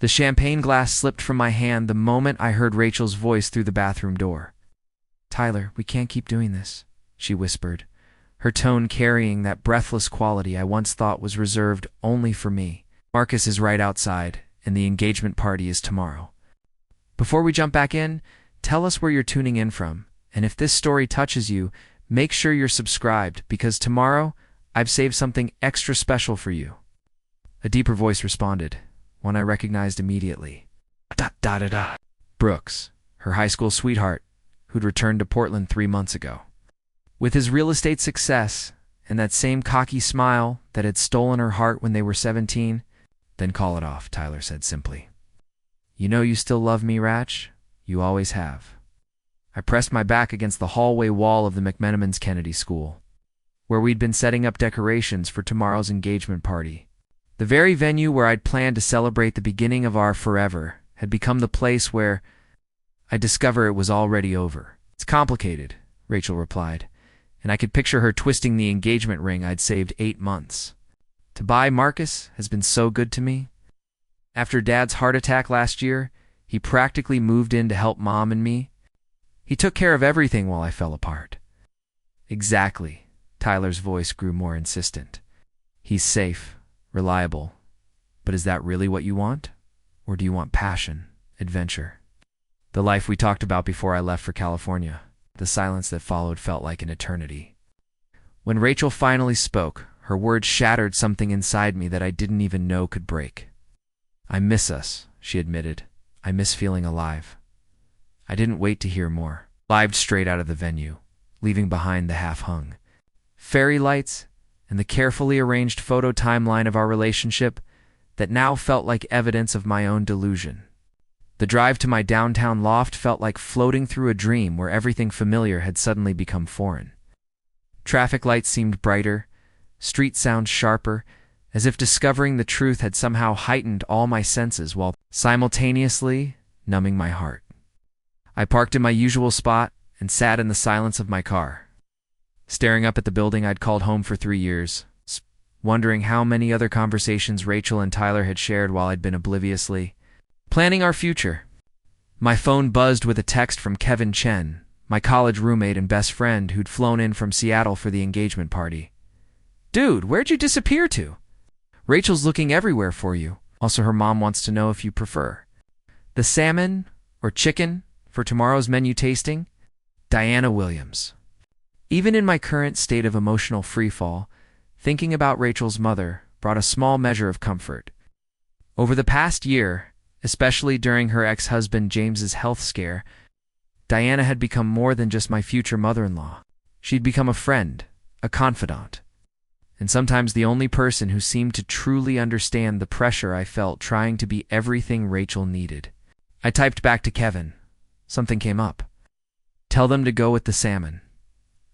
The champagne glass slipped from my hand the moment I heard Rachel's voice through the bathroom door. "Tyler, we can't keep doing this," she whispered, her tone carrying that breathless quality I once thought was reserved only for me. "Marcus is right outside, and the engagement party is tomorrow. Before we jump back in, tell us where you're tuning in from, and if this story touches you, make sure you're subscribed, because tomorrow I've saved something extra special for you." A deeper voice responded, one I recognized immediately. Brooks, her high school sweetheart, who'd returned to Portland 3 months ago. With his real estate success and that same cocky smile that had stolen her heart when they were 17, "Then call it off," Tyler said simply. "You know you still love me, Rach. You always have." I pressed my back against the hallway wall of the McMenamins Kennedy School, where we'd been setting up decorations for tomorrow's engagement party. The very venue where I'd planned to celebrate the beginning of our forever had become the place where I'd discover it was already over. "It's complicated," Rachel replied, and I could picture her twisting the engagement ring I'd saved 8 months. "To buy Marcus has been so good to me. After Dad's heart attack last year, he practically moved in to help Mom and me. He took care of everything while I fell apart." "Exactly." Tyler's voice grew more insistent. "He's safe, reliable. But is that really what you want? Or do you want passion, adventure? The life we talked about before I left for California." The silence that followed felt like an eternity. When Rachel finally spoke, her words shattered something inside me that I didn't even know could break. "I miss us," she admitted. "I miss feeling alive." I didn't wait to hear more. Lived straight out of the venue, leaving behind the half-hung fairy lights and the carefully arranged photo timeline of our relationship that now felt like evidence of my own delusion. The drive to my downtown loft felt like floating through a dream where everything familiar had suddenly become foreign. Traffic lights seemed brighter, street sounds sharper, as if discovering the truth had somehow heightened all my senses while simultaneously numbing my heart. I parked in my usual spot and sat in the silence of my car, staring up at the building I'd called home for 3 years, wondering how many other conversations Rachel and Tyler had shared while I'd been obliviously planning our future. My phone buzzed with a text from Kevin Chen, my college roommate and best friend who'd flown in from Seattle for the engagement party. "Dude, where'd you disappear to? Rachel's looking everywhere for you. Also, her mom wants to know if you prefer the salmon or chicken for tomorrow's menu tasting. Diana Williams." Even in my current state of emotional freefall, thinking about Rachel's mother brought a small measure of comfort. Over the past year, especially during her ex-husband James's health scare, Diana had become more than just my future mother-in-law. She'd become a friend, a confidant, and sometimes the only person who seemed to truly understand the pressure I felt trying to be everything Rachel needed. I typed back to Kevin. Something came up. "Tell them to go with the salmon."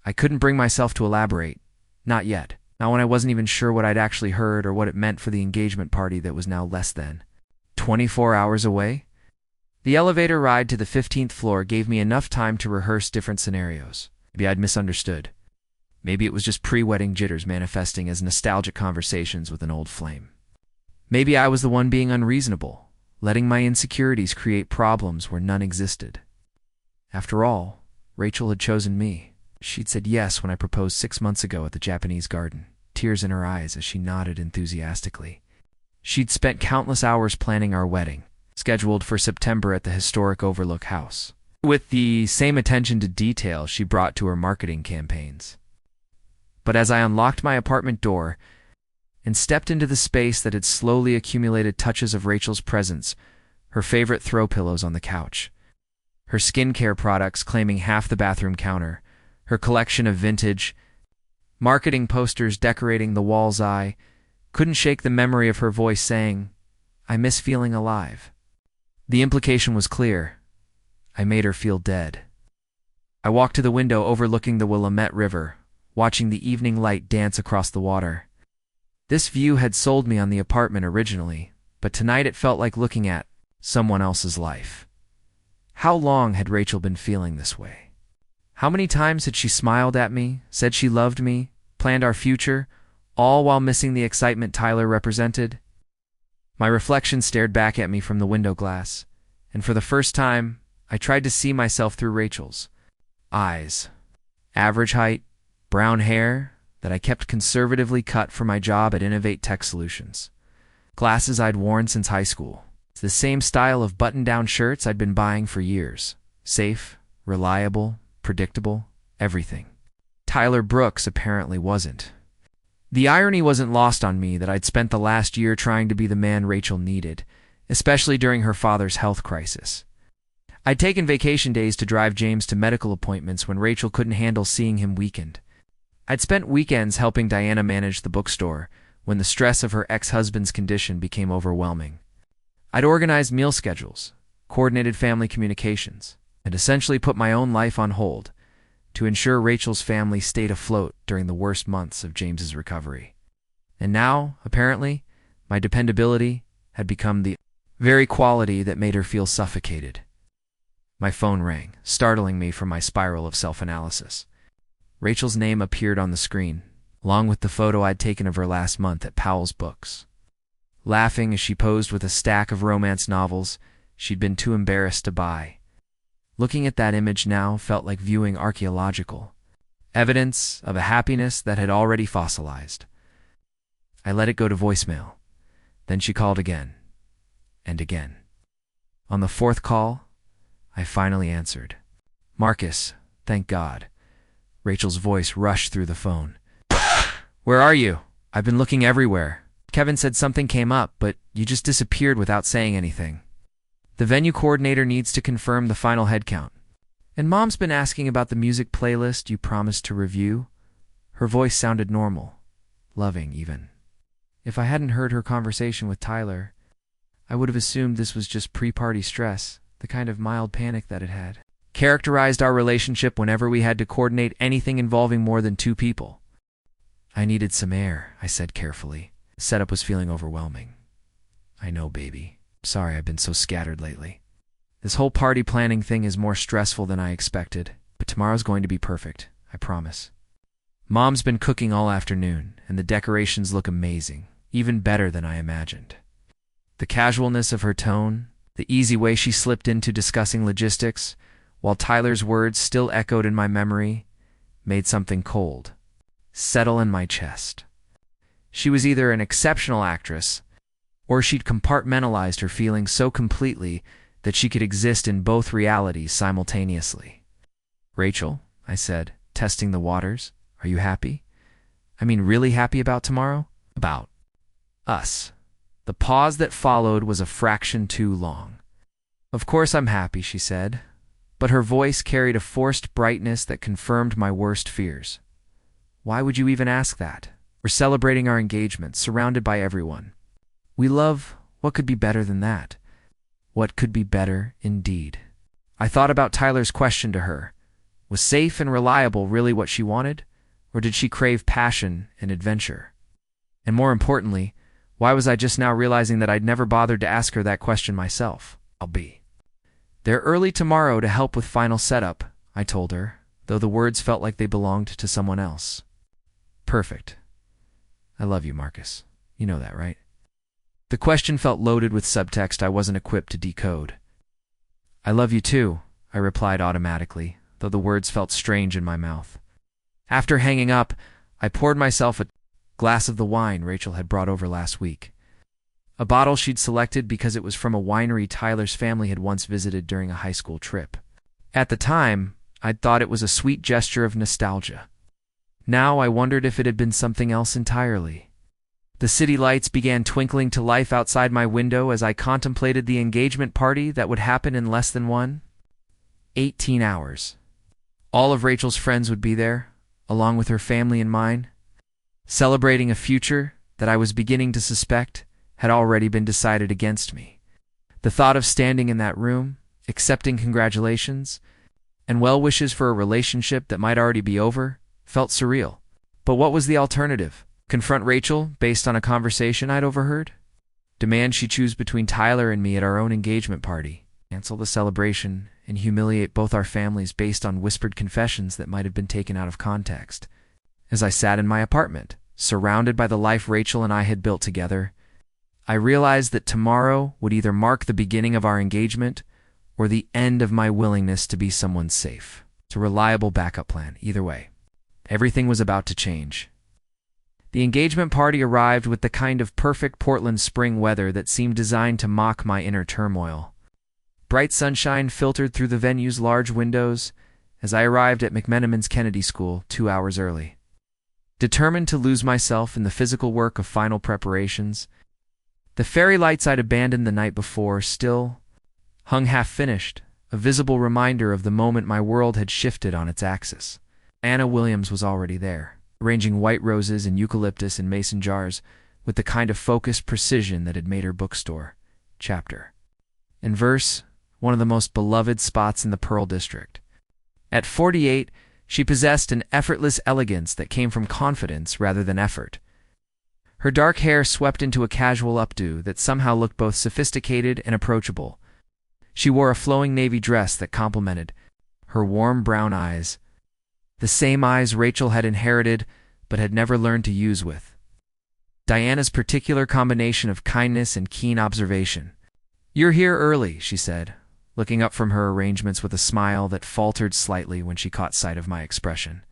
I couldn't bring myself to elaborate. Not yet. Not when I wasn't even sure what I'd actually heard or what it meant for the engagement party that was now less than 24 hours away. The elevator ride to the 15th floor gave me enough time to rehearse different scenarios. Maybe I'd misunderstood. Maybe it was just pre-wedding jitters manifesting as nostalgic conversations with an old flame. Maybe I was the one being unreasonable, letting my insecurities create problems where none existed. After all, Rachel had chosen me. She'd said yes when I proposed 6 months ago at the Japanese garden, tears in her eyes as she nodded enthusiastically. She'd spent countless hours planning our wedding, scheduled for September at the historic Overlook House, with the same attention to detail she brought to her marketing campaigns. But as I unlocked my apartment door and stepped into the space that had slowly accumulated touches of Rachel's presence, her favorite throw pillows on the couch, her skincare products claiming half the bathroom counter, her collection of vintage marketing posters decorating the walls, I couldn't shake the memory of her voice saying, "I miss feeling alive." The implication was clear. I made her feel dead. I walked to the window overlooking the Willamette River, watching the evening light dance across the water. This view had sold me on the apartment originally, but tonight it felt like looking at someone else's life. How long had Rachel been feeling this way? How many times had she smiled at me, said she loved me, planned our future, all while missing the excitement Tyler represented? My reflection stared back at me from the window glass, and for the first time, I tried to see myself through Rachel's eyes. Average height, brown hair that I kept conservatively cut for my job at Innovate Tech Solutions. Glasses I'd worn since high school. It's the same style of button-down shirts I'd been buying for years. Safe, reliable, predictable, everything. Tyler Brooks apparently wasn't. The irony wasn't lost on me that I'd spent the last year trying to be the man Rachel needed, especially during her father's health crisis. I'd taken vacation days to drive James to medical appointments when Rachel couldn't handle seeing him weakened. I'd spent weekends helping Diana manage the bookstore when the stress of her ex-husband's condition became overwhelming. I'd organized meal schedules, coordinated family communications, and essentially put my own life on hold to ensure Rachel's family stayed afloat during the worst months of James's recovery. And now, apparently, my dependability had become the very quality that made her feel suffocated. My phone rang, startling me from my spiral of self-analysis. Rachel's name appeared on the screen, along with the photo I'd taken of her last month at Powell's Books. Laughing as she posed with a stack of romance novels she'd been too embarrassed to buy. Looking at that image now felt like viewing archaeological evidence of a happiness that had already fossilized. I let it go to voicemail. Then she called again, and again. On the fourth call, I finally answered. "Marcus, thank God." Rachel's voice rushed through the phone. "Where are you? I've been looking everywhere. Kevin said something came up, but you just disappeared without saying anything. The venue coordinator needs to confirm the final head count. And Mom's been asking about the music playlist you promised to review." Her voice sounded normal, loving even. If I hadn't heard her conversation with Tyler, I would have assumed this was just pre-party stress, the kind of mild panic that it had characterized our relationship whenever we had to coordinate anything involving more than two people. "I needed some air," I said carefully. The setup was feeling overwhelming. "I know, baby. Sorry I've been so scattered lately. This whole party planning thing is more stressful than I expected, but tomorrow's going to be perfect, I promise." Mom's been cooking all afternoon, and the decorations look amazing, even better than I imagined. The casualness of her tone, the easy way she slipped into discussing logistics, while Tyler's words still echoed in my memory, made something cold settle in my chest. She was either an exceptional actress, or she'd compartmentalized her feelings so completely that she could exist in both realities simultaneously. "Rachel," I said, testing the waters, "are you happy? I mean, really happy about tomorrow? About us?" The pause that followed was a fraction too long. "Of course I'm happy," she said, but her voice carried a forced brightness that confirmed my worst fears. "Why would you even ask that? We're celebrating our engagement, surrounded by everyone. We love. What could be better than that? What could be better, indeed?" I thought about Tyler's question to her. Was safe and reliable really what she wanted, or did she crave passion and adventure? And more importantly, why was I just now realizing that I'd never bothered to ask her that question myself? "I'll be there early tomorrow to help with final setup," I told her, though the words felt like they belonged to someone else. "Perfect. I love you, Marcus. You know that, right?" The question felt loaded with subtext I wasn't equipped to decode. "I love you too," I replied automatically, though the words felt strange in my mouth. After hanging up, I poured myself a glass of the wine Rachel had brought over last week. A bottle she'd selected because it was from a winery Tyler's family had once visited during a high school trip. At the time, I'd thought it was a sweet gesture of nostalgia. Now I wondered if it had been something else entirely. The city lights began twinkling to life outside my window as I contemplated the engagement party that would happen in less than 18 hours. All of Rachel's friends would be there, along with her family and mine, celebrating a future that I was beginning to suspect had already been decided against me. The thought of standing in that room, accepting congratulations, and well wishes for a relationship that might already be over, felt surreal. But what was the alternative? Confront Rachel based on a conversation I'd overheard? Demand she choose between Tyler and me at our own engagement party? Cancel the celebration and humiliate both our families based on whispered confessions that might have been taken out of context? As I sat in my apartment, surrounded by the life Rachel and I had built together, I realized that tomorrow would either mark the beginning of our engagement or the end of my willingness to be someone safe. It's a reliable backup plan, either way. Everything was about to change. The engagement party arrived with the kind of perfect Portland spring weather that seemed designed to mock my inner turmoil. Bright sunshine filtered through the venue's large windows as I arrived at McMenamins Kennedy School 2 hours early. Determined to lose myself in the physical work of final preparations, the fairy lights I'd abandoned the night before still hung half-finished, a visible reminder of the moment my world had shifted on its axis. Anna Williams was already there, arranging white roses and eucalyptus in mason jars with the kind of focused precision that had made her bookstore, chapter, and verse one of the most beloved spots in the Pearl District. At 48, she possessed an effortless elegance that came from confidence rather than effort. Her dark hair swept into a casual updo that somehow looked both sophisticated and approachable. She wore a flowing navy dress that complemented her warm brown eyes, the same eyes Rachel had inherited but had never learned to use with. Diana's particular combination of kindness and keen observation. "You're here early," she said, looking up from her arrangements with a smile that faltered slightly when she caught sight of my expression.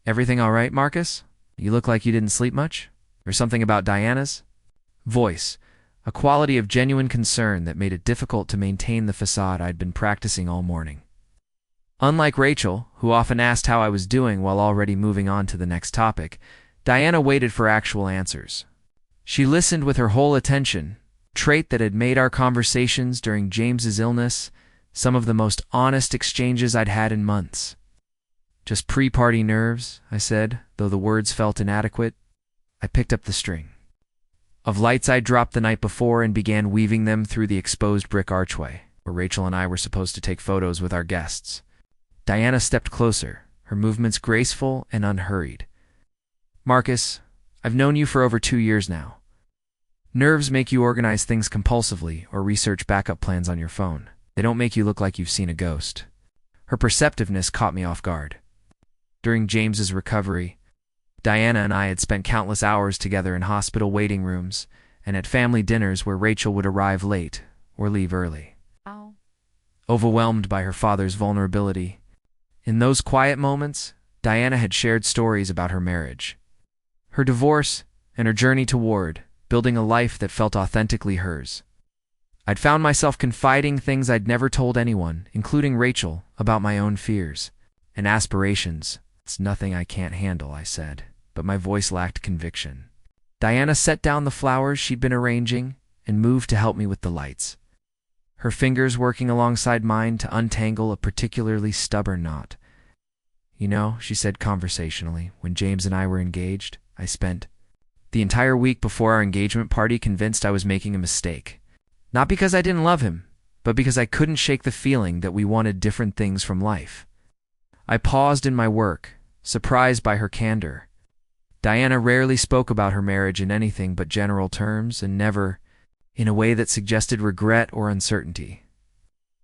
"Everything all right, Marcus? You look like you didn't sleep much? Or something about Diana's?" Voice, a quality of genuine concern that made it difficult to maintain the facade I'd been practicing all morning. Unlike Rachel, who often asked how I was doing while already moving on to the next topic, Diana waited for actual answers. She listened with her whole attention, trait that had made our conversations during James's illness some of the most honest exchanges I'd had in months. "Just pre-party nerves," I said, though the words felt inadequate. I picked up the string of lights I'd dropped the night before and began weaving them through the exposed brick archway, where Rachel and I were supposed to take photos with our guests. Diana stepped closer, her movements graceful and unhurried. "Marcus, I've known you for over 2 years now. Nerves make you organize things compulsively or research backup plans on your phone. They don't make you look like you've seen a ghost." Her perceptiveness caught me off guard. During James's recovery, Diana and I had spent countless hours together in hospital waiting rooms and at family dinners where Rachel would arrive late or leave early. Overwhelmed by her father's vulnerability, in those quiet moments, Diana had shared stories about her marriage, her divorce, and her journey toward building a life that felt authentically hers. I'd found myself confiding things I'd never told anyone, including Rachel, about my own fears and aspirations. "It's nothing I can't handle," I said, but my voice lacked conviction. Diana set down the flowers she'd been arranging and moved to help me with the lights, her fingers working alongside mine to untangle a particularly stubborn knot. "You know," she said conversationally, "when James and I were engaged, I spent the entire week before our engagement party convinced I was making a mistake. Not because I didn't love him, but because I couldn't shake the feeling that we wanted different things from life." I paused in my work, surprised by her candor. Diana rarely spoke about her marriage in anything but general terms, and never in a way that suggested regret or uncertainty.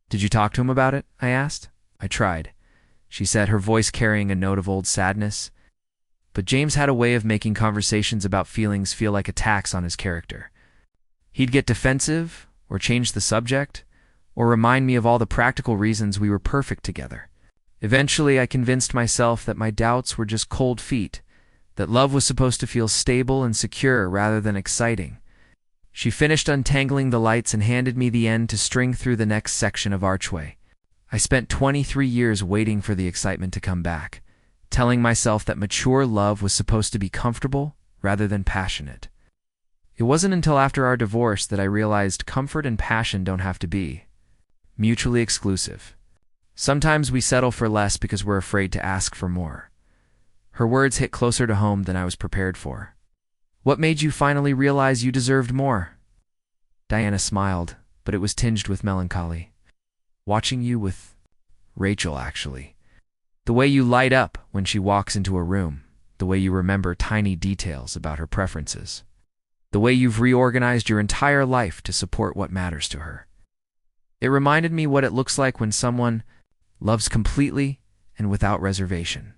"Did you talk to him about it?" I asked. "I tried," she said, her voice carrying a note of old sadness. But James had a way of making conversations about feelings feel like attacks on his character. He'd get defensive, or change the subject, or remind me of all the practical reasons we were perfect together. Eventually, I convinced myself that my doubts were just cold feet, that love was supposed to feel stable and secure rather than exciting. She finished untangling the lights and handed me the end to string through the next section of archway. I spent 23 years waiting for the excitement to come back, telling myself that mature love was supposed to be comfortable rather than passionate. It wasn't until after our divorce that I realized comfort and passion don't have to be mutually exclusive. Sometimes we settle for less because we're afraid to ask for more. Her words hit closer to home than I was prepared for. "What made you finally realize you deserved more?" Diana smiled, but it was tinged with melancholy. "Watching you with Rachel, actually. The way you light up when she walks into a room, the way you remember tiny details about her preferences, the way you've reorganized your entire life to support what matters to her. It reminded me what it looks like when someone loves completely and without reservation."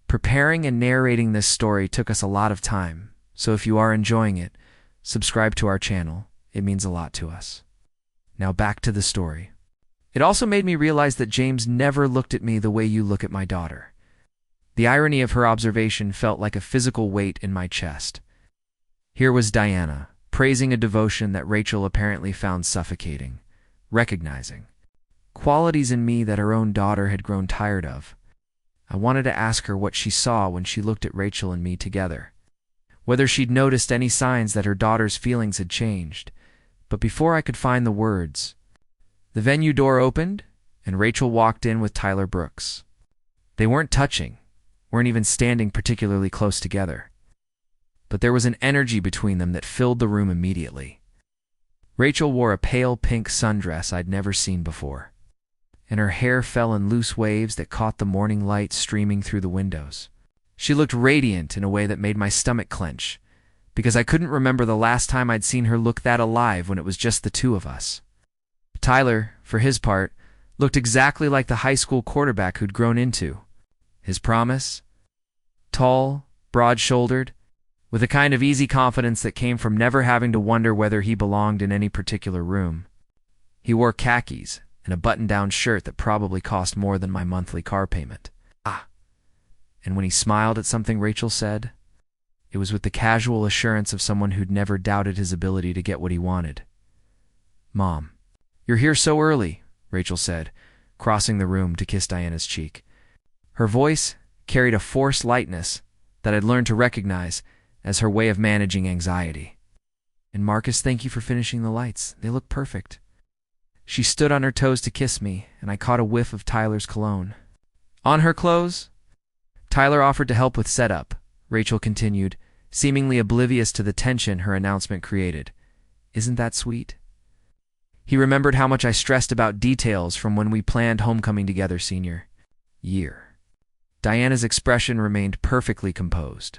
Preparing and narrating this story took us a lot of time, so if you are enjoying it, subscribe to our channel. It means a lot to us. Now back to the story. It also made me realize that James never looked at me the way you look at my daughter. The irony of her observation felt like a physical weight in my chest. Here was Diana, praising a devotion that Rachel apparently found suffocating, recognizing qualities in me that her own daughter had grown tired of. I wanted to ask her what she saw when she looked at Rachel and me together, whether she'd noticed any signs that her daughter's feelings had changed. But before I could find the words, the venue door opened, and Rachel walked in with Tyler Brooks. They weren't touching, weren't even standing particularly close together, but there was an energy between them that filled the room immediately. Rachel wore a pale pink sundress I'd never seen before, and her hair fell in loose waves that caught the morning light streaming through the windows. She looked radiant in a way that made my stomach clench, because I couldn't remember the last time I'd seen her look that alive when it was just the two of us. Tyler, for his part, looked exactly like the high school quarterback who'd grown into his promise. Tall, broad-shouldered, with a kind of easy confidence that came from never having to wonder whether he belonged in any particular room. He wore khakis and a button-down shirt that probably cost more than my monthly car payment. And when he smiled at something Rachel said, it was with the casual assurance of someone who'd never doubted his ability to get what he wanted. "Mom, you're here so early," Rachel said, crossing the room to kiss Diana's cheek. Her voice carried a forced lightness that I'd learned to recognize as her way of managing anxiety. "And Marcus, thank you for finishing the lights. They look perfect." She stood on her toes to kiss me, and I caught a whiff of Tyler's cologne. On her clothes? Tyler offered to help with setup, Rachel continued, seemingly oblivious to the tension her announcement created. "Isn't that sweet?" He remembered how much I stressed about details from when we planned homecoming together senior year. Diana's expression remained perfectly composed,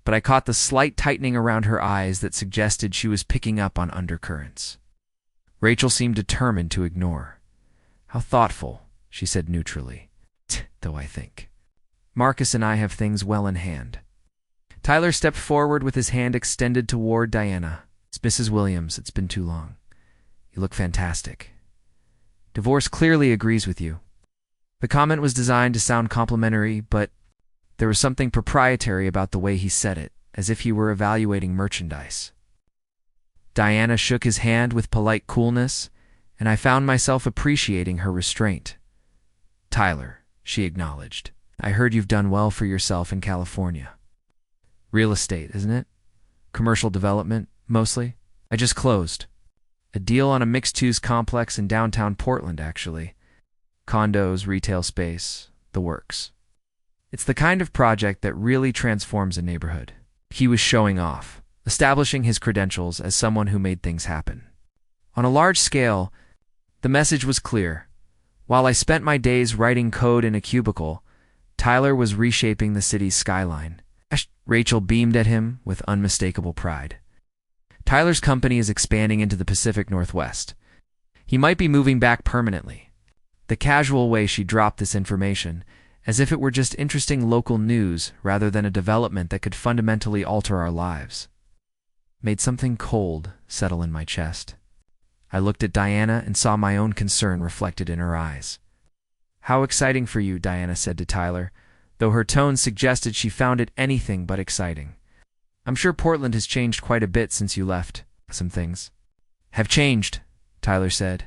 but I caught the slight tightening around her eyes that suggested she was picking up on undercurrents. Rachel seemed determined to ignore. "How thoughtful," she said neutrally. "Though I think Marcus and I have things well in hand." Tyler stepped forward with his hand extended toward Diana. "It's Mrs. Williams. It's been too long. You look fantastic. Divorce clearly agrees with you." The comment was designed to sound complimentary, but there was something proprietary about the way he said it, as if he were evaluating merchandise. Diana shook his hand with polite coolness, and I found myself appreciating her restraint. "Tyler," she acknowledged, "I heard you've done well for yourself in California. Real estate, isn't it? Commercial development, mostly? I just closed a deal on a mixed-use complex in downtown Portland, actually. Condos, retail space, the works. It's the kind of project that really transforms a neighborhood." He was showing off, establishing his credentials as someone who made things happen. On a large scale, the message was clear. While I spent my days writing code in a cubicle, Tyler was reshaping the city's skyline. Rachel beamed at him with unmistakable pride. "Tyler's company is expanding into the Pacific Northwest. He might be moving back permanently." The casual way she dropped this information, as if it were just interesting local news rather than a development that could fundamentally alter our lives, made something cold settle in my chest. I looked at Diana and saw my own concern reflected in her eyes. "How exciting for you," Diana said to Tyler, though her tone suggested she found it anything but exciting. "I'm sure Portland has changed quite a bit since you left." "Some things have changed," Tyler said,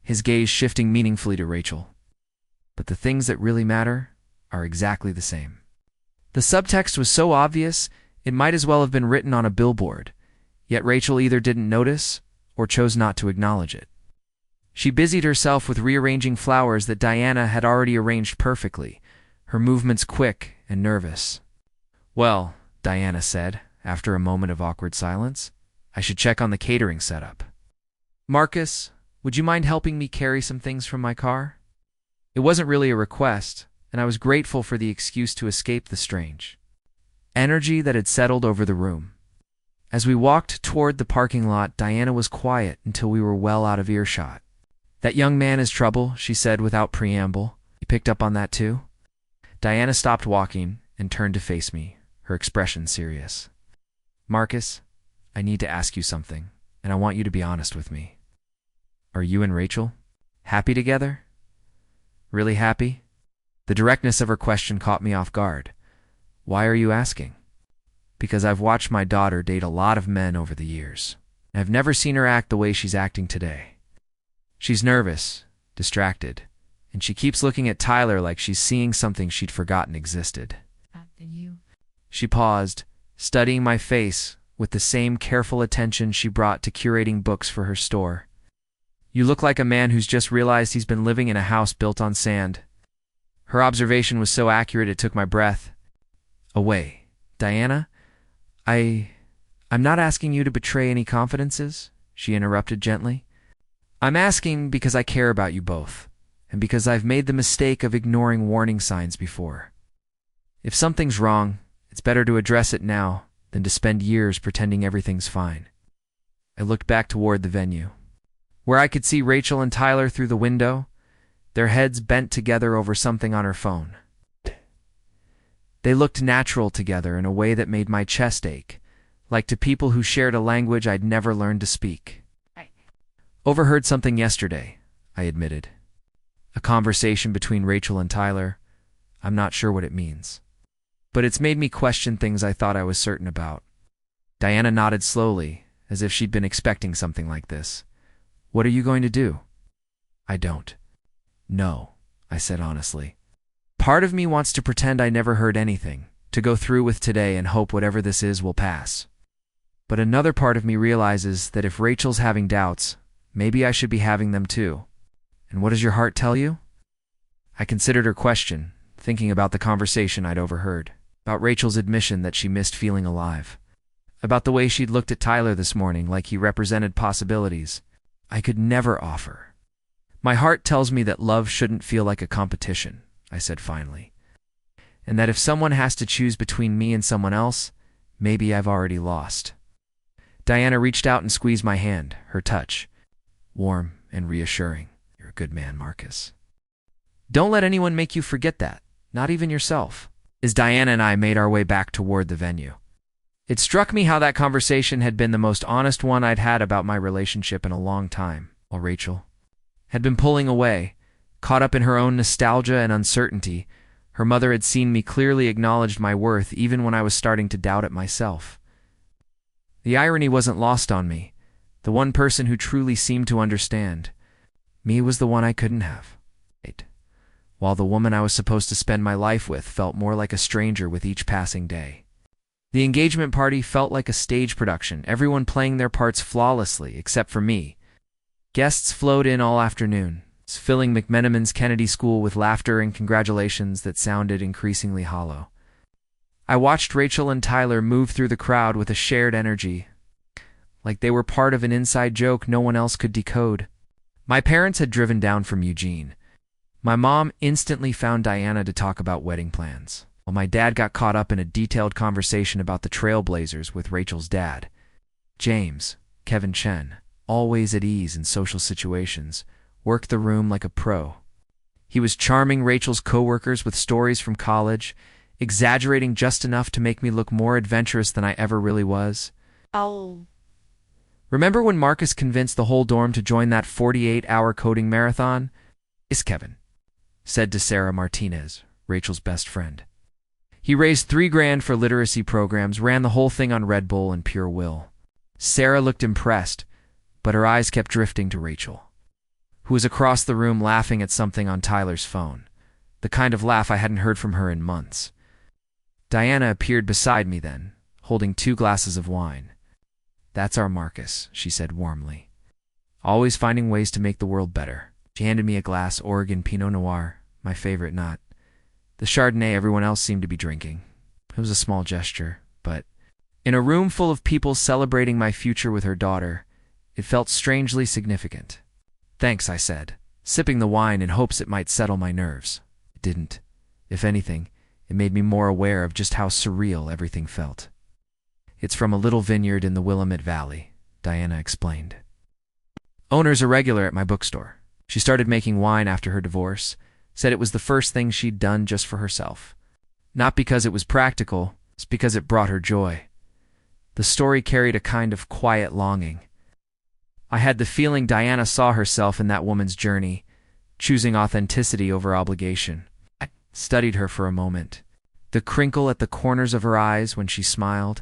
his gaze shifting meaningfully to Rachel. "But the things that really matter are exactly the same." The subtext was so obvious, it might as well have been written on a billboard, yet Rachel either didn't notice or chose not to acknowledge it. She busied herself with rearranging flowers that Diana had already arranged perfectly, her movements quick and nervous. "Well," Diana said, after a moment of awkward silence, "I should check on the catering setup. Marcus, would you mind helping me carry some things from my car?" It wasn't really a request, and I was grateful for the excuse to escape the strange energy that had settled over the room. As we walked toward the parking lot, Diana was quiet until we were well out of earshot. "That young man is trouble," she said without preamble. "You picked up on that too?" Diana stopped walking and turned to face me, her expression serious. "Marcus, I need to ask you something, and I want you to be honest with me. Are you and Rachel happy together? Really happy?" The directness of her question caught me off guard. "Why are you asking?" "Because I've watched my daughter date a lot of men over the years. I've never seen her act the way she's acting today. She's nervous, distracted, and she keeps looking at Tyler like she's seeing something she'd forgotten existed." She paused, studying my face with the same careful attention she brought to curating books for her store. "You look like a man who's just realized he's been living in a house built on sand." Her observation was so accurate it took my breath away. "Diana, I'm not asking you to betray any confidences," she interrupted gently. "I'm asking because I care about you both, and because I've made the mistake of ignoring warning signs before. If something's wrong, it's better to address it now than to spend years pretending everything's fine." I looked back toward the venue, where I could see Rachel and Tyler through the window, their heads bent together over something on her phone. They looked natural together in a way that made my chest ache, like to people who shared a language I'd never learned to speak. "Overheard something yesterday," I admitted. "A conversation between Rachel and Tyler. I'm not sure what it means. But it's made me question things I thought I was certain about." Diana nodded slowly, as if she'd been expecting something like this. "What are you going to do?" "I don't know," I said honestly. "Part of me wants to pretend I never heard anything, to go through with today and hope whatever this is will pass. But another part of me realizes that if Rachel's having doubts, maybe I should be having them too. And what does your heart tell you?" I considered her question, thinking about the conversation I'd overheard, about Rachel's admission that she missed feeling alive, about the way she'd looked at Tyler this morning like he represented possibilities I could never offer. "My heart tells me that love shouldn't feel like a competition," I said finally, "and that if someone has to choose between me and someone else, maybe I've already lost." Diana reached out and squeezed my hand, her touch warm and reassuring. "You're a good man, Marcus. Don't let anyone make you forget that, not even yourself." As Diana and I made our way back toward the venue, it struck me how that conversation had been the most honest one I'd had about my relationship in a long time, while Rachel had been pulling away, caught up in her own nostalgia and uncertainty. Her mother had seen me clearly acknowledged my worth even when I was starting to doubt it myself. The irony wasn't lost on me. The one person who truly seemed to understand me was the one I couldn't have, while the woman I was supposed to spend my life with felt more like a stranger with each passing day. The engagement party felt like a stage production, everyone playing their parts flawlessly except for me. Guests flowed in all afternoon, filling McMenamins Kennedy School with laughter and congratulations that sounded increasingly hollow. I watched Rachel and Tyler move through the crowd with a shared energy, like they were part of an inside joke no one else could decode. My parents had driven down from Eugene. My mom instantly found Diana to talk about wedding plans, while my dad got caught up in a detailed conversation about the Trailblazers with Rachel's dad. James, Kevin Chen, always at ease in social situations, worked the room like a pro. He was charming Rachel's coworkers with stories from college, exaggerating just enough to make me look more adventurous than I ever really was. Oh. Remember when Marcus convinced the whole dorm to join that 48-hour coding marathon? "Is Kevin," said to Sarah Martinez, Rachel's best friend. "He raised $3,000 for literacy programs, ran the whole thing on Red Bull and pure will." Sarah looked impressed, but her eyes kept drifting to Rachel, who was across the room laughing at something on Tyler's phone, the kind of laugh I hadn't heard from her in months. Diana appeared beside me then, holding 2 glasses of wine. "That's our Marcus," she said warmly. "Always finding ways to make the world better." She handed me a glass Oregon Pinot Noir, my favorite, not the Chardonnay everyone else seemed to be drinking. It was a small gesture, but in a room full of people celebrating my future with her daughter, it felt strangely significant. "Thanks," I said, sipping the wine in hopes it might settle my nerves. It didn't. If anything, it made me more aware of just how surreal everything felt. "It's from a little vineyard in the Willamette Valley," Diana explained. "Owner's a regular at my bookstore. She started making wine after her divorce, said it was the first thing she'd done just for herself. Not because it was practical, it's because it brought her joy. The The story carried a kind of quiet longing. I had the feeling Diana saw herself in that woman's journey, choosing authenticity over obligation. I studied her for a moment. The crinkle at the corners of her eyes when she smiled,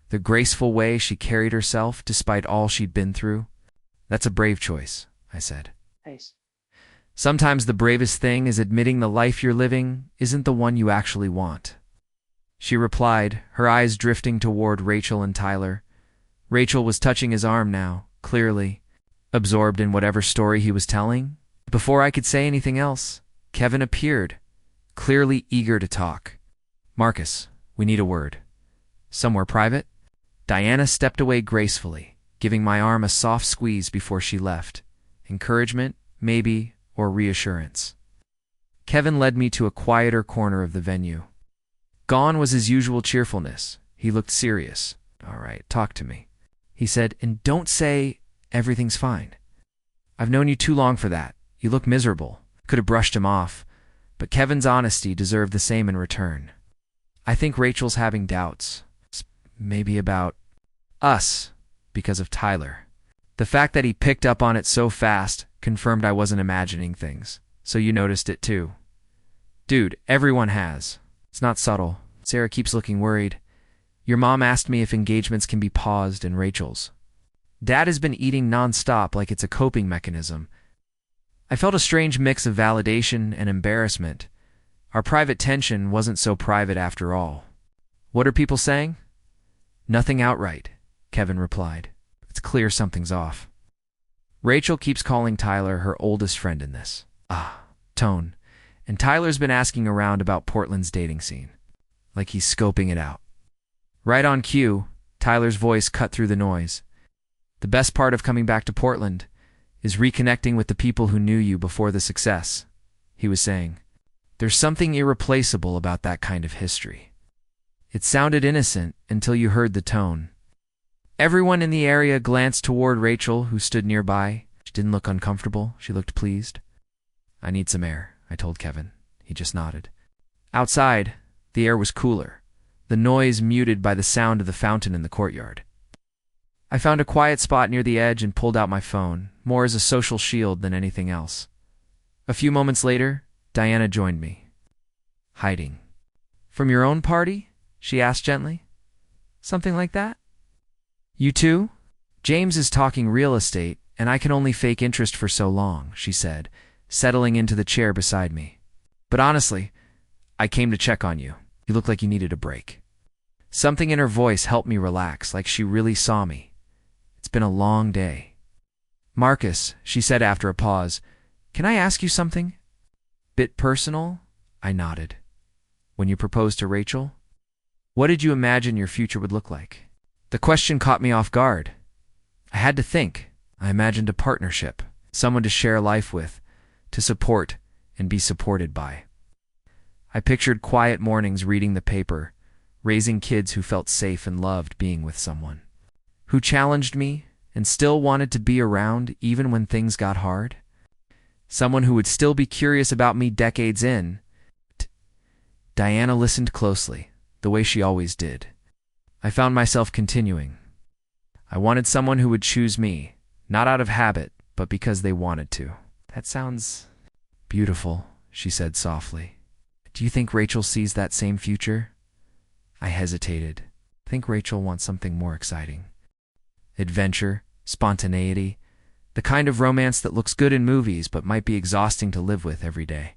the graceful way she carried herself despite all she'd been through. That's a brave choice, I said. Nice. Sometimes the bravest thing is admitting the life you're living isn't the one you actually want. She replied, her eyes drifting toward Rachel and Tyler. Rachel was touching his arm now, clearly, absorbed in whatever story he was telling. Before I could say anything else, Kevin appeared, clearly eager to talk. Marcus, we need a word. Somewhere private? Diana stepped away gracefully, giving my arm a soft squeeze before she left. Encouragement, maybe, or reassurance. Kevin led me to a quieter corner of the venue. Gone was his usual cheerfulness. He looked serious. All right, talk to me, he said, and don't say everything's fine. I've known you too long for that. You look miserable. Could have brushed him off, but Kevin's honesty deserved the same in return. I think Rachel's having doubts. Maybe about us, because of Tyler. The fact that he picked up on it so fast confirmed I wasn't imagining things. So you noticed it too. Dude, everyone has. It's not subtle. Sarah keeps looking worried. Your mom asked me if engagements can be paused, and Rachel's. Dad has been eating nonstop like it's a coping mechanism. I felt a strange mix of validation and embarrassment. Our private tension wasn't so private after all. What are people saying? Nothing outright, Kevin replied. It's clear something's off. Rachel keeps calling Tyler her oldest friend in this. Tone. And Tyler's been asking around about Portland's dating scene. Like he's scoping it out. Right on cue, Tyler's voice cut through the noise. The best part of coming back to Portland is reconnecting with the people who knew you before the success, he was saying. There's something irreplaceable about that kind of history. It sounded innocent until you heard the tone. Everyone in the area glanced toward Rachel, who stood nearby. She didn't look uncomfortable. She looked pleased. I need some air, I told Kevin. He just nodded. Outside, the air was cooler, the noise muted by the sound of the fountain in the courtyard. I found a quiet spot near the edge and pulled out my phone, more as a social shield than anything else. A few moments later, Diana joined me. Hiding. From your own party? She asked gently. Something like that? You too? James is talking real estate, and I can only fake interest for so long, she said, settling into the chair beside me. But honestly, I came to check on you. You look like you needed a break. Something in her voice helped me relax, like she really saw me. It's been a long day. Marcus, she said after a pause, can I ask you something? Bit personal? I nodded. When you proposed to Rachel? What did you imagine your future would look like? The question caught me off guard. I had to think. I imagined a partnership, someone to share life with, to support and be supported by. I pictured quiet mornings reading the paper, raising kids who felt safe and loved being with someone, who challenged me and still wanted to be around even when things got hard. Someone who would still be curious about me decades in. Diana listened closely, the way she always did. I found myself continuing. I wanted someone who would choose me, not out of habit, but because they wanted to. That sounds beautiful, she said softly. Do you think Rachel sees that same future? I hesitated. I think Rachel wants something more exciting. Adventure, spontaneity, the kind of romance that looks good in movies but might be exhausting to live with every day.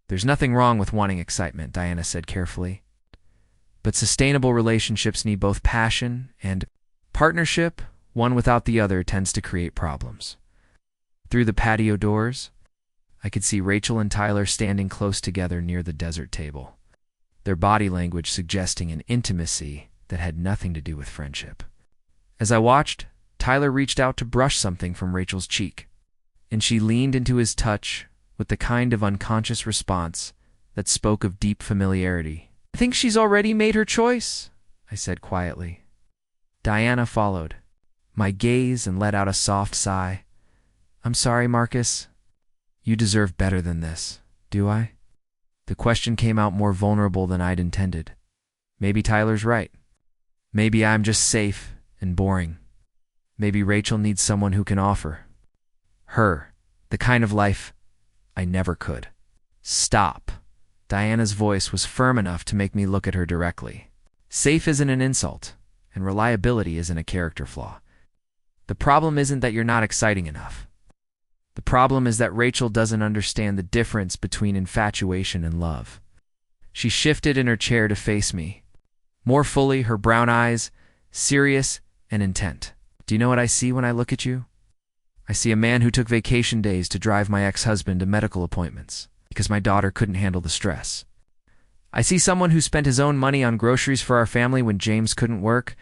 There's nothing wrong with wanting excitement, Diana said carefully. But sustainable relationships need both passion and partnership. One without the other tends to create problems. Through the patio doors, I could see Rachel and Tyler standing close together near the desert table, their body language suggesting an intimacy that had nothing to do with friendship. As I watched, Tyler reached out to brush something from Rachel's cheek, and she leaned into his touch with the kind of unconscious response that spoke of deep familiarity. I think she's already made her choice, I said quietly. Diana followed my gaze and let out a soft sigh. I'm sorry, Marcus. You deserve better than this, do I? The question came out more vulnerable than I'd intended. Maybe Tyler's right. Maybe I'm just safe and boring. Maybe Rachel needs someone who can offer her the kind of life I never could. Stop. Diana's voice was firm enough to make me look at her directly. Safe isn't an insult, and reliability isn't a character flaw. The problem isn't that you're not exciting enough. The problem is that Rachel doesn't understand the difference between infatuation and love. She shifted in her chair to face me. More fully, her brown eyes, serious and intent. Do you know what I see when I look at you? I see a man who took vacation days to drive my ex-husband to medical appointments because my daughter couldn't handle the stress. I see someone who spent his own money on groceries for our family when James couldn't work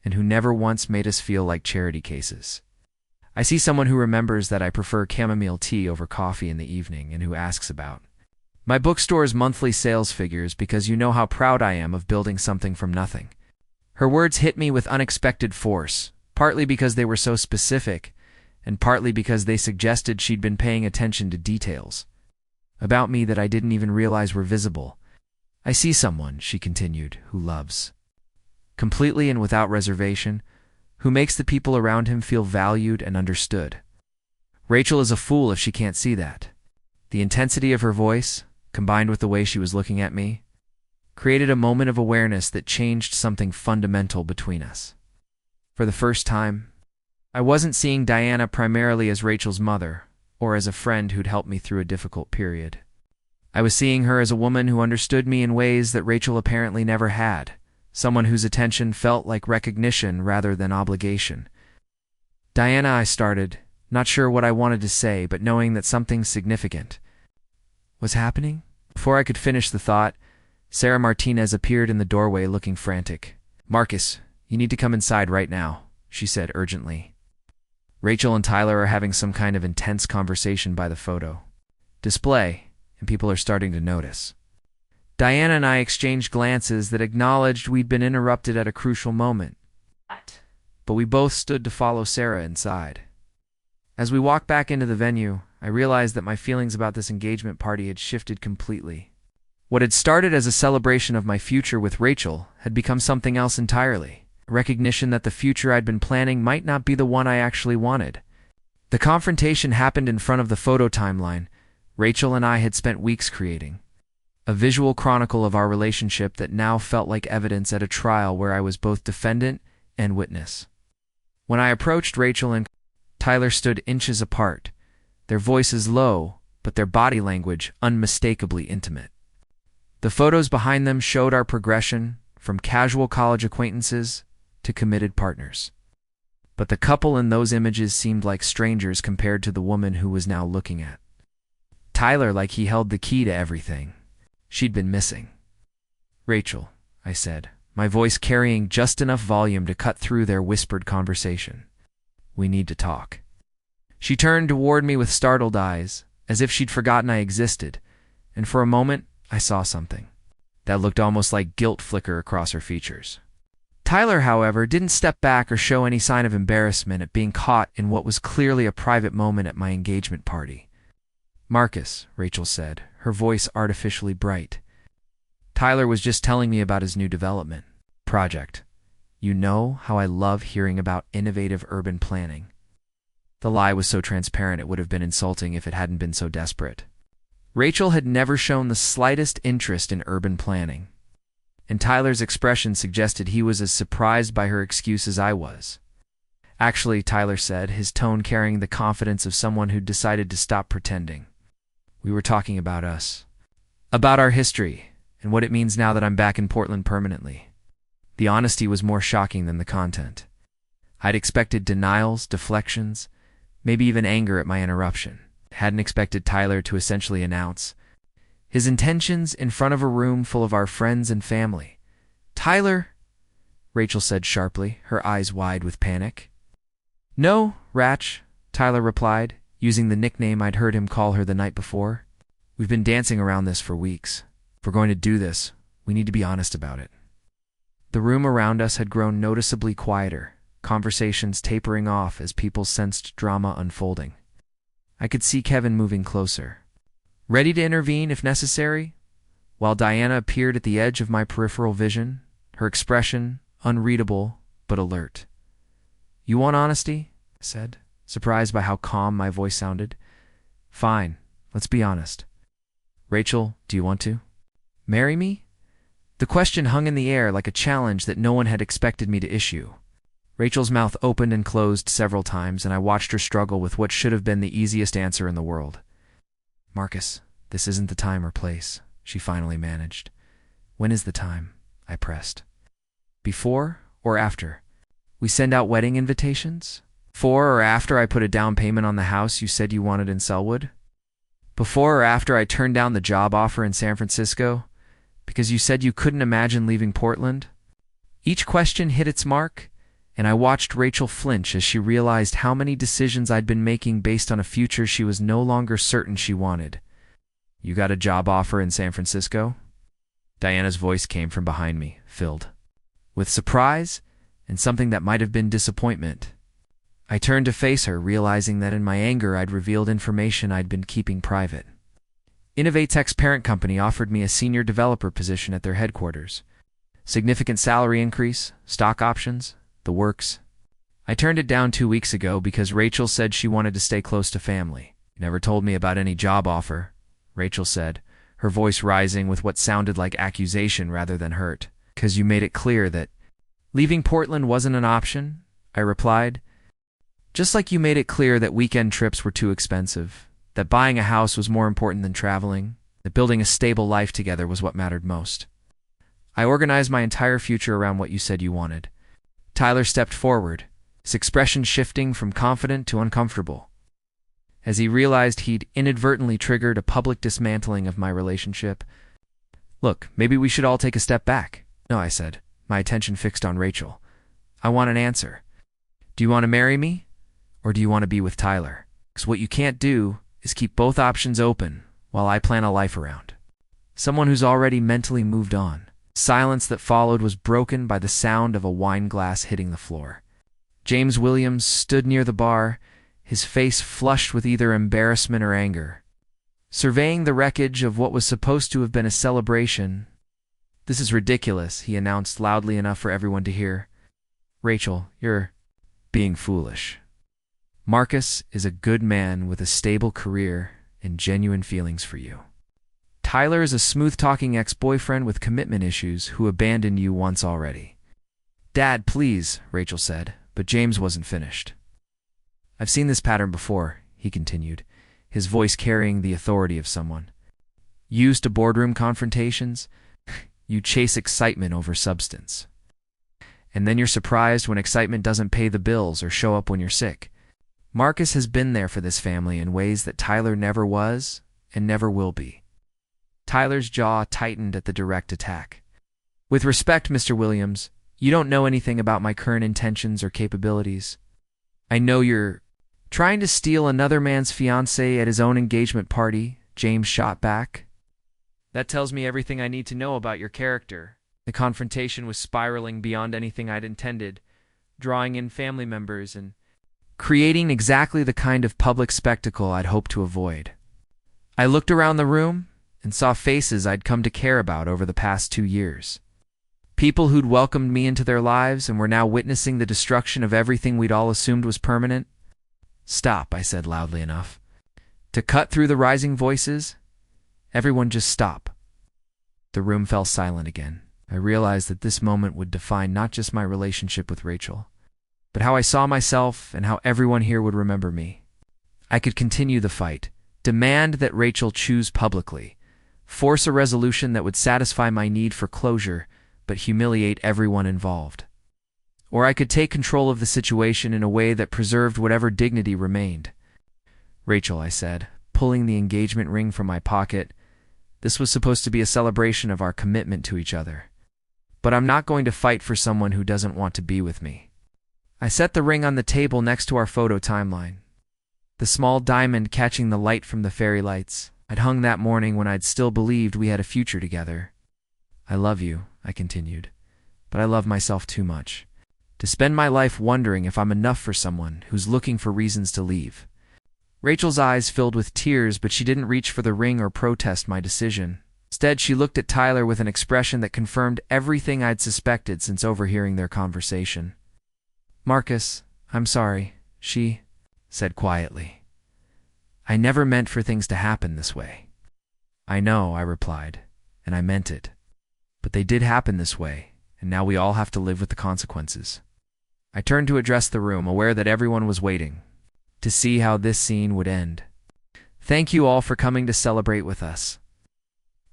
and who never once made us feel like charity cases. I see someone who remembers that I prefer chamomile tea over coffee in the evening and who asks about my bookstore's monthly sales figures because you know how proud I am of building something from nothing. Her words hit me with unexpected force, partly because they were so specific and partly because they suggested she'd been paying attention to details about me that I didn't even realize were visible. I see someone, she continued, who loves completely and without reservation, who makes the people around him feel valued and understood. Rachel is a fool if she can't see that. The intensity of her voice, combined with the way she was looking at me, created a moment of awareness that changed something fundamental between us. For the first time, I wasn't seeing Diana primarily as Rachel's mother or as a friend who'd helped me through a difficult period. I was seeing her as a woman who understood me in ways that Rachel apparently never had, someone whose attention felt like recognition rather than obligation. Diana, I started, not sure what I wanted to say, but knowing that something significant was happening. Before I could finish the thought, Sarah Martinez appeared in the doorway looking frantic. "Marcus, you need to come inside right now," she said urgently. Rachel and Tyler are having some kind of intense conversation by the photo display, and people are starting to notice. Diana and I exchanged glances that acknowledged we'd been interrupted at a crucial moment. But we both stood to follow Sarah inside. As we walked back into the venue, I realized that my feelings about this engagement party had shifted completely. What had started as a celebration of my future with Rachel had become something else entirely, a recognition that the future I'd been planning might not be the one I actually wanted. The confrontation happened in front of the photo timeline Rachel and I had spent weeks creating, a visual chronicle of our relationship that now felt like evidence at a trial where I was both defendant and witness. When I approached, Rachel and Tyler stood inches apart, their voices low, but their body language unmistakably intimate. The photos behind them showed our progression from casual college acquaintances to committed partners. But the couple in those images seemed like strangers compared to the woman who was now looking at Tyler like he held the key to everything she'd been missing. "Rachel," I said, my voice carrying just enough volume to cut through their whispered conversation. "We need to talk." She turned toward me with startled eyes, as if she'd forgotten I existed, and for a moment I saw something that looked almost like guilt flicker across her features. Tyler, however, didn't step back or show any sign of embarrassment at being caught in what was clearly a private moment at my engagement party. "Marcus," Rachel said, her voice artificially bright. "Tyler was just telling me about his new development project. You know how I love hearing about innovative urban planning." The lie was so transparent it would have been insulting if it hadn't been so desperate. Rachel had never shown the slightest interest in urban planning, and Tyler's expression suggested he was as surprised by her excuse as I was. "Actually," Tyler said, his tone carrying the confidence of someone who'd decided to stop pretending, "we were talking about us, about our history, and what it means now that I'm back in Portland permanently." The honesty was more shocking than the content. I'd expected denials, deflections, maybe even anger at my interruption. Hadn't expected Tyler to essentially announce his intentions in front of a room full of our friends and family. "Tyler," Rachel said sharply, her eyes wide with panic. "No, Rach," Tyler replied, using the nickname I'd heard him call her the night before. "We've been dancing around this for weeks. If we're going to do this, we need to be honest about it." The room around us had grown noticeably quieter, conversations tapering off as people sensed drama unfolding. I could see Kevin moving closer, ready to intervene if necessary, while Diana appeared at the edge of my peripheral vision, her expression unreadable but alert. "You want honesty?" I said, surprised by how calm my voice sounded. "Fine, let's be honest. Rachel, do you want to marry me?" The question hung in the air like a challenge that no one had expected me to issue. Rachel's mouth opened and closed several times, and I watched her struggle with what should have been the easiest answer in the world. "Marcus, this isn't the time or place," she finally managed. "When is the time?" I pressed. "Before or after we send out wedding invitations? Before or after I put a down payment on the house you said you wanted in Selwood? Before or after I turned down the job offer in San Francisco because you said you couldn't imagine leaving Portland?" Each question hit its mark, and I watched Rachel flinch as she realized how many decisions I'd been making based on a future she was no longer certain she wanted. "You got a job offer in San Francisco?" Diana's voice came from behind me, filled with surprise and something that might have been disappointment. I turned to face her, realizing that in my anger I'd revealed information I'd been keeping private. Innovatech's parent company offered me a senior developer position at their headquarters. Significant salary increase, stock options, the works. I turned it down 2 weeks ago because Rachel said she wanted to stay close to family. "You never told me about any job offer," Rachel said, her voice rising with what sounded like accusation rather than hurt. "'Cause you made it clear that leaving Portland wasn't an option," I replied. "Just like you made it clear that weekend trips were too expensive, that buying a house was more important than traveling, that building a stable life together was what mattered most. I organized my entire future around what you said you wanted." Tyler stepped forward, his expression shifting from confident to uncomfortable, as he realized he'd inadvertently triggered a public dismantling of my relationship. "Look, maybe we should all take a step back." "No," I said, my attention fixed on Rachel. "I want an answer. Do you want to marry me, or do you want to be with Tyler? Because what you can't do is keep both options open while I plan a life around someone who's already mentally moved on." Silence that followed was broken by the sound of a wine glass hitting the floor. James Williams stood near the bar, his face flushed with either embarrassment or anger, surveying the wreckage of what was supposed to have been a celebration. "This is ridiculous," he announced loudly enough for everyone to hear. "Rachel, you're being foolish. Marcus is a good man with a stable career and genuine feelings for you. Tyler is a smooth-talking ex-boyfriend with commitment issues who abandoned you once already." "Dad, please," Rachel said, but James wasn't finished. "I've seen this pattern before," he continued, his voice carrying the authority of someone. "Used to boardroom confrontations, you chase excitement over substance. And then you're surprised when excitement doesn't pay the bills or show up when you're sick. Marcus has been there for this family in ways that Tyler never was and never will be." Tyler's jaw tightened at the direct attack. "With respect, Mr. Williams, you don't know anything about my current intentions or capabilities. I know you're trying to steal another man's fiancée at his own engagement party," James shot back. "That tells me everything I need to know about your character." The confrontation was spiraling beyond anything I'd intended, drawing in family members and creating exactly the kind of public spectacle I'd hoped to avoid. I looked around the room and saw faces I'd come to care about over the past 2 years. People who'd welcomed me into their lives and were now witnessing the destruction of everything we'd all assumed was permanent. "Stop," I said loudly enough to cut through the rising voices. "Everyone just stop." The room fell silent again. I realized that this moment would define not just my relationship with Rachel, but how I saw myself and how everyone here would remember me. I could continue the fight, demand that Rachel choose publicly, force a resolution that would satisfy my need for closure but humiliate everyone involved. Or I could take control of the situation in a way that preserved whatever dignity remained. "Rachel," I said, pulling the engagement ring from my pocket, "this was supposed to be a celebration of our commitment to each other. But I'm not going to fight for someone who doesn't want to be with me." I set the ring on the table next to our photo timeline, the small diamond catching the light from the fairy lights I'd hung that morning when I'd still believed we had a future together. "I love you," I continued, "but I love myself too much to spend my life wondering if I'm enough for someone who's looking for reasons to leave." Rachel's eyes filled with tears, but she didn't reach for the ring or protest my decision. Instead, she looked at Tyler with an expression that confirmed everything I'd suspected since overhearing their conversation. "Marcus, I'm sorry," she said quietly. "I never meant for things to happen this way." "I know," I replied, "and I meant it. But they did happen this way, and now we all have to live with the consequences." I turned to address the room, aware that everyone was waiting to see how this scene would end. "Thank you all for coming to celebrate with us.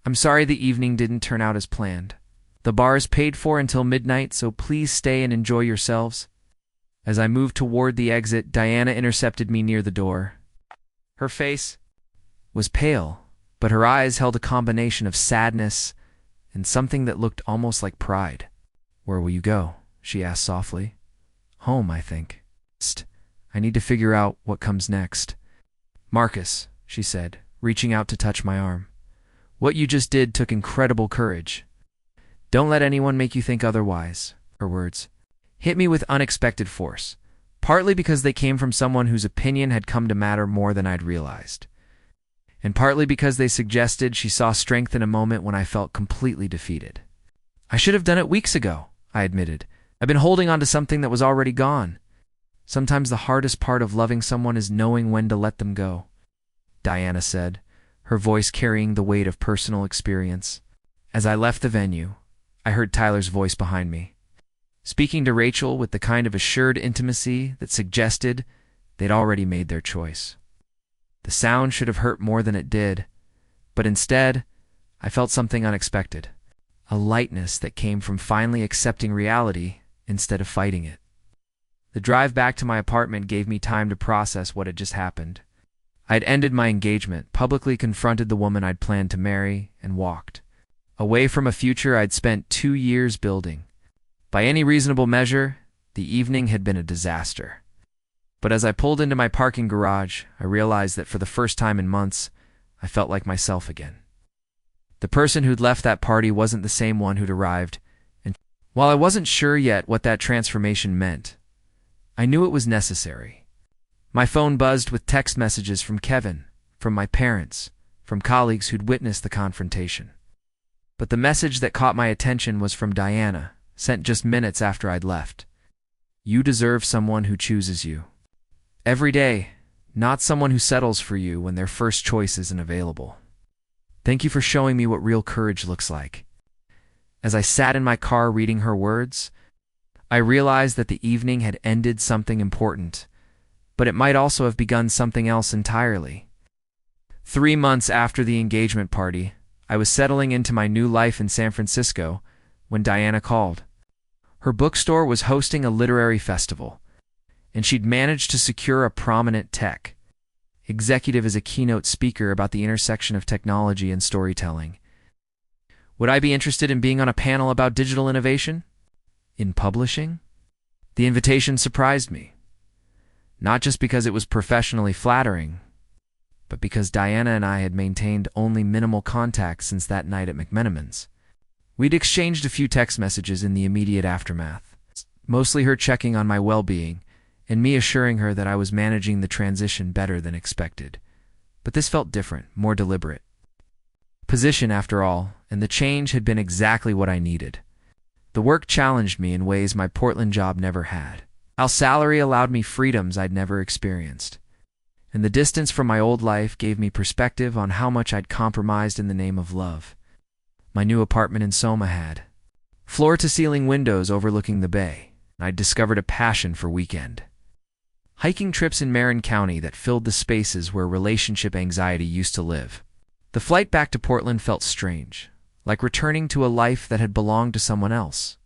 I'm sorry the evening didn't turn out as planned. The bar is paid for until midnight, so please stay and enjoy yourselves." As I moved toward the exit, Diana intercepted me near the door. Her face was pale, but her eyes held a combination of sadness and something that looked almost like pride. "Where will you go?" she asked softly. "Home, I think. I need to figure out what comes next." "Marcus," she said, reaching out to touch my arm. "What you just did took incredible courage. Don't let anyone make you think otherwise." Her words hit me with unexpected force, partly because they came from someone whose opinion had come to matter more than I'd realized, and partly because they suggested she saw strength in a moment when I felt completely defeated. "I should have done it weeks ago," I admitted. "I've been holding on to something that was already gone." "Sometimes the hardest part of loving someone is knowing when to let them go," Diana said, her voice carrying the weight of personal experience. As I left the venue, I heard Tyler's voice behind me, speaking to Rachel with the kind of assured intimacy that suggested they'd already made their choice. The sound should have hurt more than it did, but instead, I felt something unexpected, a lightness that came from finally accepting reality instead of fighting it. The drive back to my apartment gave me time to process what had just happened. I'd ended my engagement, publicly confronted the woman I'd planned to marry, and walked away from a future I'd spent 2 years building. By any reasonable measure, the evening had been a disaster. But as I pulled into my parking garage, I realized that for the first time in months, I felt like myself again. The person who'd left that party wasn't the same one who'd arrived, and while I wasn't sure yet what that transformation meant, I knew it was necessary. My phone buzzed with text messages from Kevin, from my parents, from colleagues who'd witnessed the confrontation. But the message that caught my attention was from Diana, sent just minutes after I'd left. "You deserve someone who chooses you every day, not someone who settles for you when their first choice isn't available. Thank you for showing me what real courage looks like." As I sat in my car reading her words, I realized that the evening had ended something important, but it might also have begun something else entirely. 3 months after the engagement party, I was settling into my new life in San Francisco when Diana called. Her bookstore was hosting a literary festival, and she'd managed to secure a prominent tech executive as a keynote speaker about the intersection of technology and storytelling. Would I be interested in being on a panel about digital innovation? In publishing? The invitation surprised me, not just because it was professionally flattering, but because Diana and I had maintained only minimal contact since that night at McMenamins. We'd exchanged a few text messages in the immediate aftermath, mostly her checking on my well-being and me assuring her that I was managing the transition better than expected. But this felt different, more deliberate. Position, after all, and the change had been exactly what I needed. The work challenged me in ways my Portland job never had. Our salary allowed me freedoms I'd never experienced. And the distance from my old life gave me perspective on how much I'd compromised in the name of love. My new apartment in Soma had floor-to-ceiling windows overlooking the bay, and I'd discovered a passion for weekend hiking trips in Marin County that filled the spaces where relationship anxiety used to live. The flight back to Portland felt strange, like returning to a life that had belonged to someone else.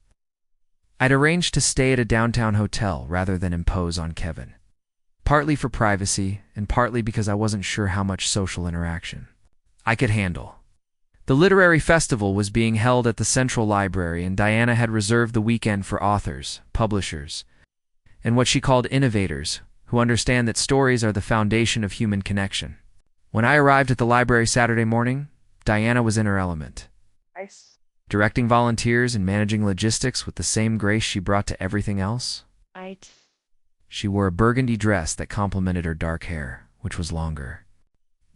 I'd arranged to stay at a downtown hotel rather than impose on Kevin, partly for privacy and partly because I wasn't sure how much social interaction I could handle. The literary festival was being held at the Central Library, and Diana had reserved the weekend for authors, publishers, and what she called innovators, who understand that stories are the foundation of human connection. When I arrived at the library Saturday morning, Diana was in her element, Nice. directing volunteers and managing logistics with the same grace she brought to everything else. She wore a burgundy dress that complemented her dark hair, which was longer,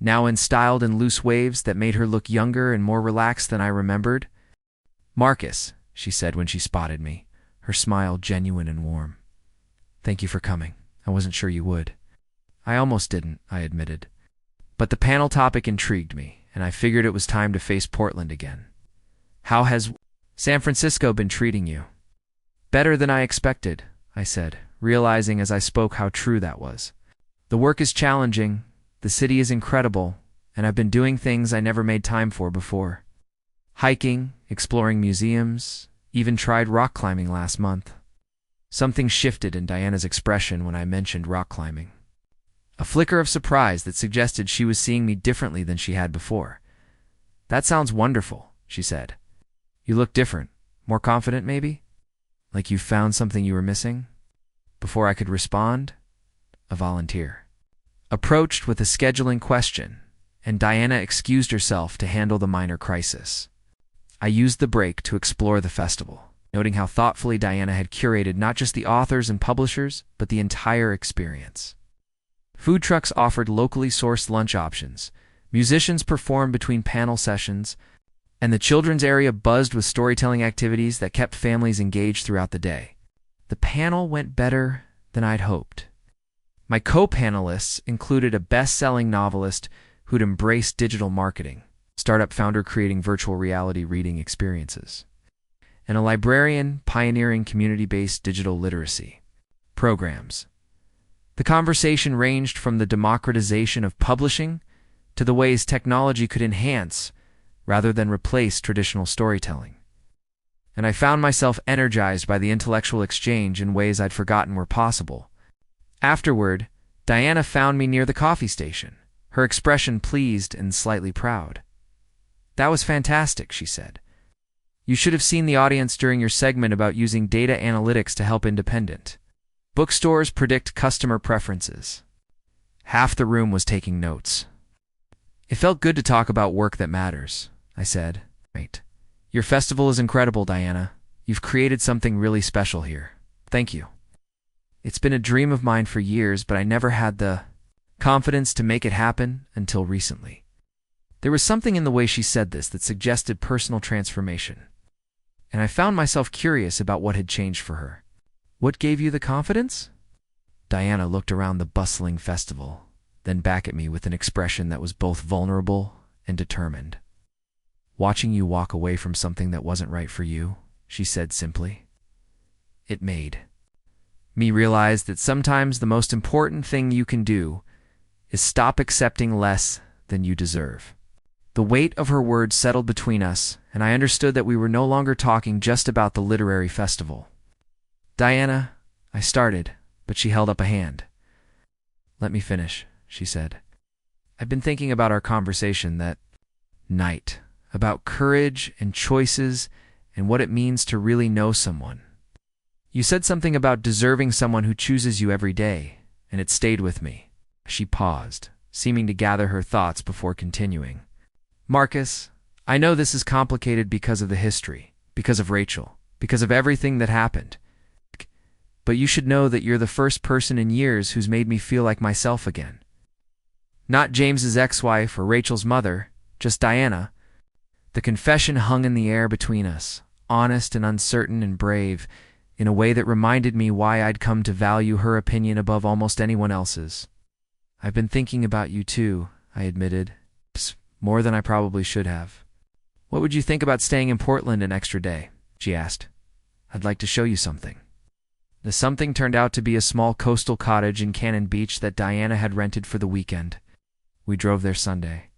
now styled in loose waves that made her look younger and more relaxed than I remembered. "Marcus," she said when she spotted me, her smile genuine and warm. "Thank you for coming. I wasn't sure you would." "I almost didn't," I admitted. But the panel topic intrigued me, and I figured it was time to face Portland again. "How has San Francisco been treating you?" "Better than I expected," I said, realizing as I spoke how true that was. "The work is challenging, the city is incredible, and I've been doing things I never made time for before. Hiking, exploring museums, even tried rock climbing last month." Something shifted in Diana's expression when I mentioned rock climbing. A flicker of surprise that suggested she was seeing me differently than she had before. "That sounds wonderful," she said. "You look different. More confident, maybe? Like you found something you were missing?" Before I could respond, a volunteer approached with a scheduling question, and Diana excused herself to handle the minor crisis. I used the break to explore the festival, noting how thoughtfully Diana had curated not just the authors and publishers, but the entire experience. Food trucks offered locally sourced lunch options, musicians performed between panel sessions, and the children's area buzzed with storytelling activities that kept families engaged throughout the day. The panel went better than I'd hoped. My co-panelists included a best-selling novelist who'd embraced digital marketing, startup founder creating virtual reality reading experiences, and a librarian pioneering community-based digital literacy programs. The conversation ranged from the democratization of publishing to the ways technology could enhance rather than replace traditional storytelling. And I found myself energized by the intellectual exchange in ways I'd forgotten were possible. Afterward, Diana found me near the coffee station, her expression pleased and slightly proud. "That was fantastic," she said. "You should have seen the audience during your segment about using data analytics to help independent bookstores predict customer preferences." Half the room was taking notes. "It felt good to talk about work that matters," I said. "Right. Your festival is incredible, Diana. You've created something really special here. Thank you. It's been a dream of mine for years, but I never had the confidence to make it happen until recently." There was something in the way she said this that suggested personal transformation, and I found myself curious about what had changed for her. "What gave you the confidence?" Diana looked around the bustling festival, then back at me with an expression that was both vulnerable and determined. "Watching you walk away from something that wasn't right for you," she said simply. It made me realize that sometimes the most important thing you can do is stop accepting less than you deserve. The weight of her words settled between us, and I understood that we were no longer talking just about the literary festival. "Diana," I started, but she held up a hand. "Let me finish," she said. "I've been thinking about our conversation that night, about courage and choices and what it means to really know someone. You said something about deserving someone who chooses you every day, and it stayed with me." She paused, seeming to gather her thoughts before continuing. "Marcus, I know this is complicated because of the history, because of Rachel, because of everything that happened. But you should know that you're the first person in years who's made me feel like myself again. Not James's ex-wife or Rachel's mother, just Diana." The confession hung in the air between us, honest and uncertain and brave, in a way that reminded me why I'd come to value her opinion above almost anyone else's. "I've been thinking about you too," I admitted, "more than I probably should have." "What would you think about staying in Portland an extra day?" she asked. "I'd like to show you something." The something turned out to be a small coastal cottage in Cannon Beach that Diana had rented for the weekend. We drove there Sunday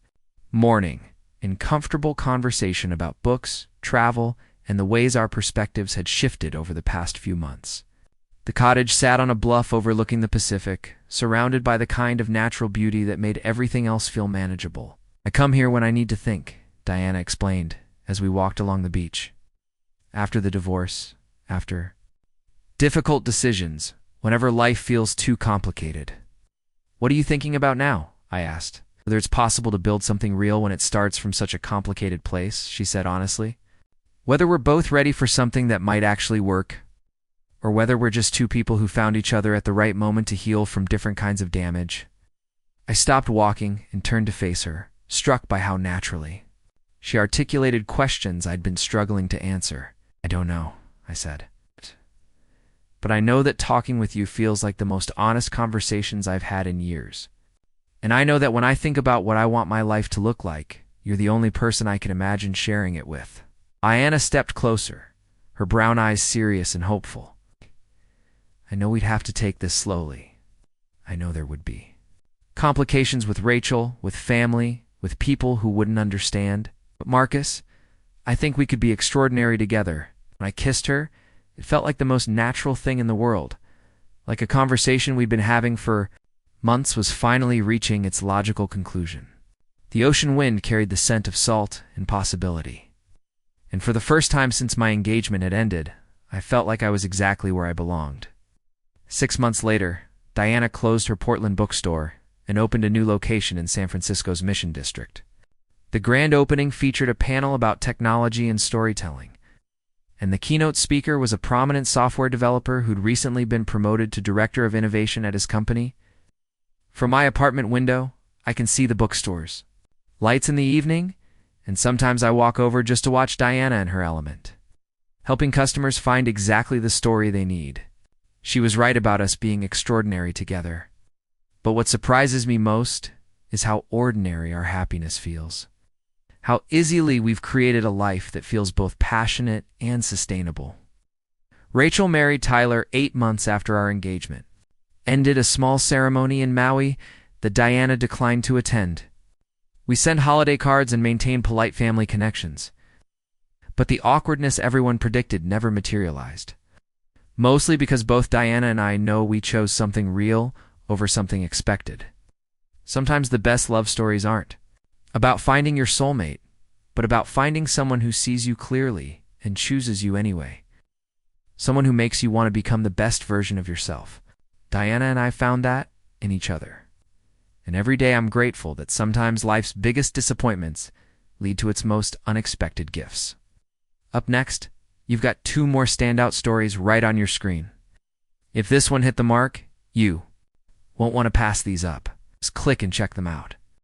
morning in comfortable conversation about books, travel, and the ways our perspectives had shifted over the past few months. The cottage sat on a bluff overlooking the Pacific, surrounded by the kind of natural beauty that made everything else feel manageable. "I come here when I need to think," Diana explained as we walked along the beach. "After the divorce, after difficult decisions, whenever life feels too complicated." "What are you thinking about now?" I asked. "Whether it's possible to build something real when it starts from such a complicated place," she said honestly. "Whether we're both ready for something that might actually work, or whether we're just two people who found each other at the right moment to heal from different kinds of damage." I stopped walking and turned to face her, struck by how naturally she articulated questions I'd been struggling to answer. "I don't know," I said. "But I know that talking with you feels like the most honest conversations I've had in years. And I know that when I think about what I want my life to look like, you're the only person I can imagine sharing it with." Diana stepped closer, her brown eyes serious and hopeful. "I know we'd have to take this slowly. I know there would be complications with Rachel, with family, with people who wouldn't understand. But Marcus, I think we could be extraordinary together." When I kissed her, it felt like the most natural thing in the world, like a conversation we'd been having for months was finally reaching its logical conclusion. The ocean wind carried the scent of salt and possibility. And for the first time since my engagement had ended, I felt like I was exactly where I belonged. 6 months later, Diana closed her Portland bookstore and opened a new location in San Francisco's Mission District. The grand opening featured a panel about technology and storytelling, and the keynote speaker was a prominent software developer who'd recently been promoted to director of innovation at his company. From my apartment window, I can see the bookstores, lights in the evening, and sometimes I walk over just to watch Diana in her element, helping customers find exactly the story they need. She was right about us being extraordinary together. But what surprises me most is how ordinary our happiness feels. How easily we've created a life that feels both passionate and sustainable. Rachel married Tyler 8 months after our engagement, ended a small ceremony in Maui that Diana declined to attend. We sent holiday cards and maintained polite family connections. But the awkwardness everyone predicted never materialized. Mostly because both Diana and I know we chose something real over something expected. Sometimes the best love stories aren't about finding your soulmate, but about finding someone who sees you clearly and chooses you anyway. Someone who makes you want to become the best version of yourself. Diana and I found that in each other. And every day I'm grateful that sometimes life's biggest disappointments lead to its most unexpected gifts. Up next, you've got 2 more standout stories right on your screen. If this one hit the mark, you won't want to pass these up. Just click and check them out.